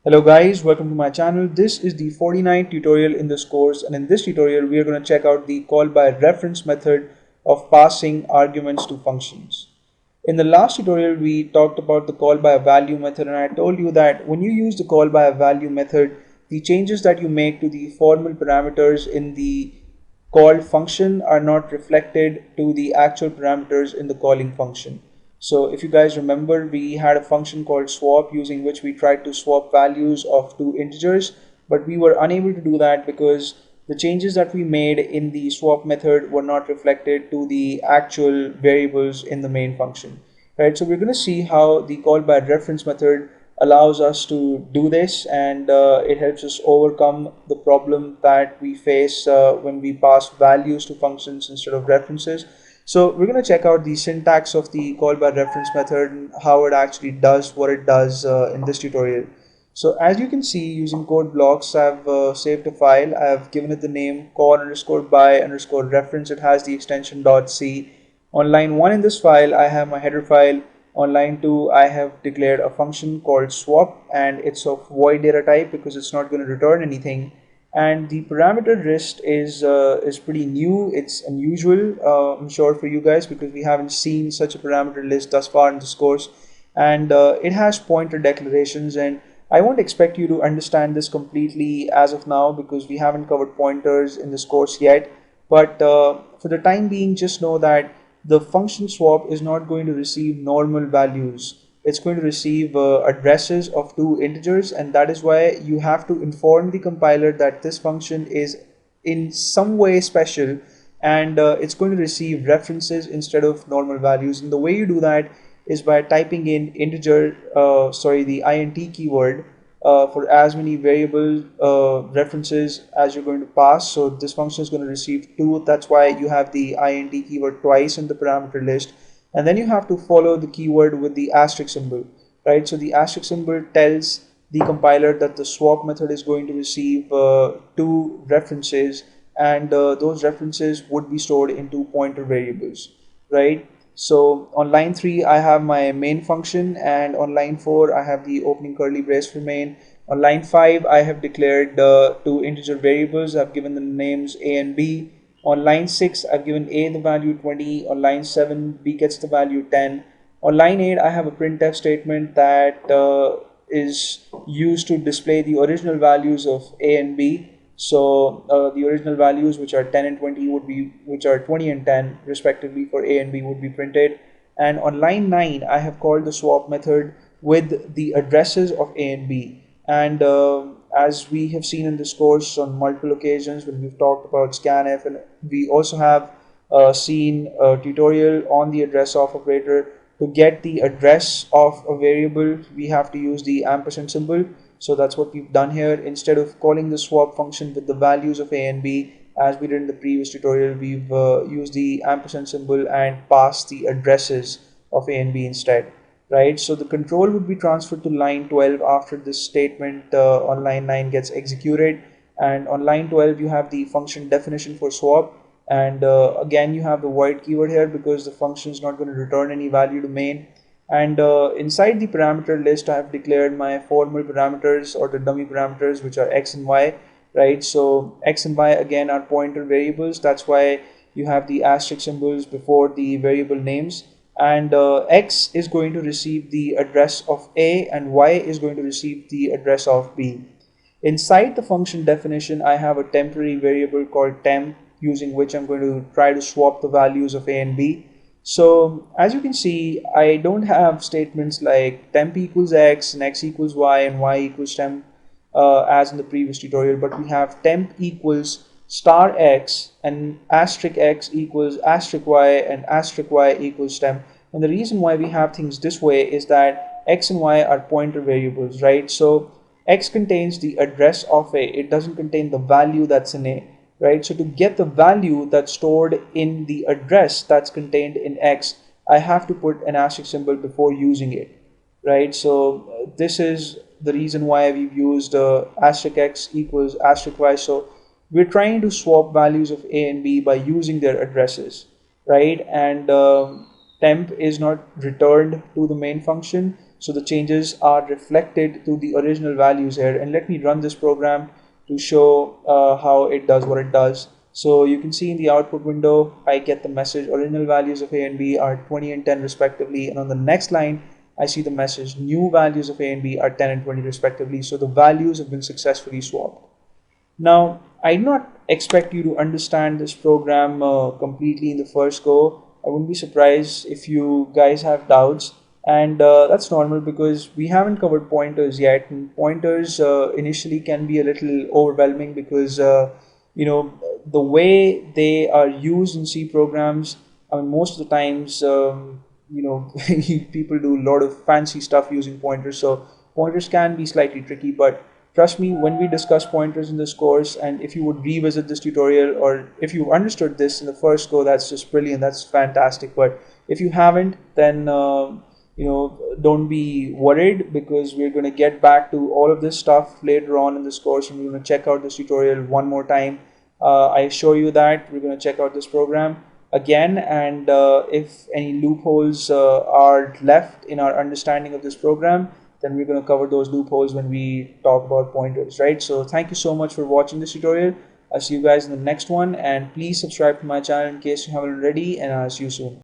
Hello guys, welcome to my channel. This is the 49th tutorial in this course, and in this tutorial we are going to check out the call by reference method of passing arguments to functions. In the last tutorial we talked about the call by a value method, and I told you that when you use the call by a value method, the changes that you make to the formal parameters in the called function are not reflected to the actual parameters in the calling function. So if you guys remember, we had a function called swap using which we tried to swap values of two integers, but we were unable to do that because the changes that we made in the swap method were not reflected to the actual variables in the main function. Right, so we're going to see how the call by reference method allows us to do this, and it helps us overcome the problem that we face when we pass values to functions instead of references. So we're going to check out the syntax of the call by reference method and how it actually does what it does in this tutorial. So as you can see, using code blocks, I've saved a file. I've given it the name call underscore by underscore reference. It has the extension .c. On line 1 in this file, I have my header file. On line 2, I have declared a function called swap, and it's of void data type because it's not going to return anything. And the parameter list is pretty new. It's unusual, I'm sure, for you guys, because we haven't seen such a parameter list thus far in this course. And it has pointer declarations, and I won't expect you to understand this completely as of now because we haven't covered pointers in this course yet. But for the time being, just know that the function swap is not going to receive normal values. It's going to receive addresses of two integers, and that is why you have to inform the compiler that this function is in some way special, and it's going to receive references instead of normal values. And the way you do that is by typing in the int keyword for as many variable references as you're going to pass. So this function is going to receive 2. That's why you have the int keyword twice in the parameter list. And then you have to follow the keyword with the asterisk symbol, right? So the asterisk symbol tells the compiler that the swap method is going to receive 2 references, and those references would be stored into pointer variables, right? So on line 3, I have my main function, and on line 4, I have the opening curly brace for main. On line 5, I have declared 2 integer variables. I've given the names a and b. On line 6, I've given a the value 20. On line 7, b gets the value 10. On line 8, I have a printf statement that is used to display the original values of a and b. So the original values, which are 10 and 20, which are 20 and 10 respectively for a and b, would be printed. And on line 9, I have called the swap method with the addresses of a and b. And as we have seen in this course on multiple occasions when we've talked about scanf, and we also have seen a tutorial on the address of operator. To get the address of a variable, we have to use the ampersand symbol. So that's what we've done here. Instead of calling the swap function with the values of a and b, as we did in the previous tutorial, we've used the ampersand symbol and passed the addresses of a and b instead, right? So the control would be transferred to line 12 after this statement on line 9 gets executed. And on line 12, you have the function definition for swap. And again, you have the void keyword here because the function is not going to return any value to main. And inside the parameter list, I have declared my formal parameters, or the dummy parameters, which are x and y, right? So x and y again are pointer variables. That's why you have the asterisk symbols before the variable names. And x is going to receive the address of a, and y is going to receive the address of b. Inside the function definition, I have a temporary variable called temp, using which I'm going to try to swap the values of a and b. So as you can see, I don't have statements like temp equals x and x equals y and y equals temp as in the previous tutorial, but we have temp equals star x and asterisk x equals asterisk y and asterisk y equals temp. And the reason why we have things this way is that x and y are pointer variables, right? So x contains the address of a, it doesn't contain the value that's in a, right? So to get the value that's stored in the address that's contained in x, I have to put an asterisk symbol before using it, right? So this is the reason why we've used asterisk x equals asterisk y. So we're trying to swap values of a and b by using their addresses, right? And temp is not returned to the main function, so the changes are reflected to the original values here. And let me run this program to show how it does what it does. So you can see in the output window, I get the message original values of A and B are 20 and 10 respectively, and on the next line I see the message new values of A and B are 10 and 20 respectively. So the values have been successfully swapped. Now, I do not expect you to understand this program completely in the first go. I wouldn't be surprised if you guys have doubts, and that's normal because we haven't covered pointers yet. And pointers initially can be a little overwhelming because the way they are used in C programs. I mean, most of the times, people do a lot of fancy stuff using pointers, so pointers can be slightly tricky, but trust me when we discuss pointers in this course, and if you would revisit this tutorial, or if you understood this in the first go, that's just brilliant, that's fantastic. But if you haven't, then don't be worried, because we're going to get back to all of this stuff later on in this course, and we're going to check out this tutorial one more time. I assure you that we're going to check out this program again, and if any loopholes are left in our understanding of this program, then we're going to cover those loopholes when we talk about pointers, right? So thank you so much for watching this tutorial. I'll see you guys in the next one, and please subscribe to my channel in case you haven't already, and I'll see you soon.